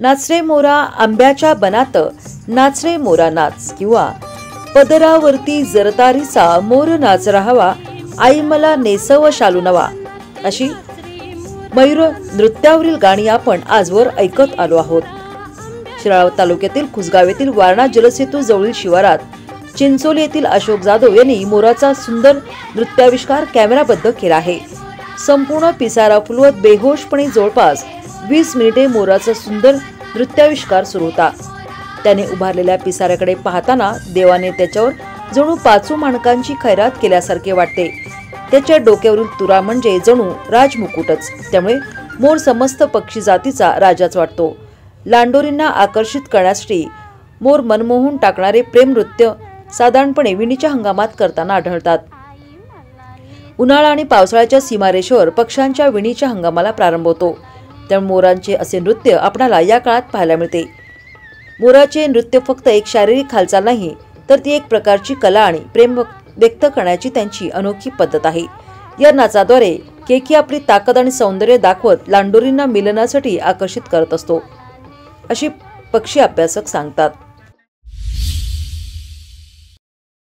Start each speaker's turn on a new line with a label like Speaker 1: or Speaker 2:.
Speaker 1: नाच रे मोरा आंब्याच्या बनात नाच रे मोरा नाच किंवा पदरावरती जरतारीचा मोर नाच राहावा आई मला नेसव शालू नवा अशी मयूर नृत्यावरील गाणी आपण आजवर ऐकत आलो आहोत। शिराळा तालुक्यातील खुसगाव येथील वारणा जलसेतू जवळील शिवारात चिंचोली येथील अशोक जाधव यांनी मोराचा सुंदर नृत्याविष्कार कॅमेराबद्ध केला आहे। संपूर्ण पिसारा फुलवत बेहोशपणे जवळपास 20 मिनिटे मोराचा सुंदर नृत्याविष्कार सुरू होता। त्याने उभारलेल्या पिसाऱ्याकडे पाहताना देवाने त्याच्यावर जणू 5 माणकांची खैरात केल्यासारखे वाटते। त्याच्या डोक्यावरील तुरा म्हणजे जणू राजमुकुटच, त्यामुळे मोर समस्त पक्षी जातीचा राजाच वाटतो। लांडोरींना आकर्षित करण्यासाठी मोर मनमोहून टाकणारे प्रेम नृत्य साधारणपणे विणीच्या हंगामात करताना आढळतात। उन्हाळा आणि पावसाळ्याच्या सीमारेषेवर पक्ष्यांच्या विणीच्या हंगामाला प्रारंभ होतो, त्यामुळे मोरांचे असे नृत्य आपणाला या काळात पाहायला मिळते। मोराचे नृत्य फक्त एक शारीरिक हालचाल नाही, तर ती एक प्रकारची कला आणि प्रेम व्यक्त करण्याची त्यांची अनोखी पद्धत आहे। या नाचाद्वारे केकी आपली ताकद आणि सौंदर्य दाखवत लांडोरींना मिलनासाठी आकर्षित करत असतो, अशी पक्षी अभ्यासक सांगतात।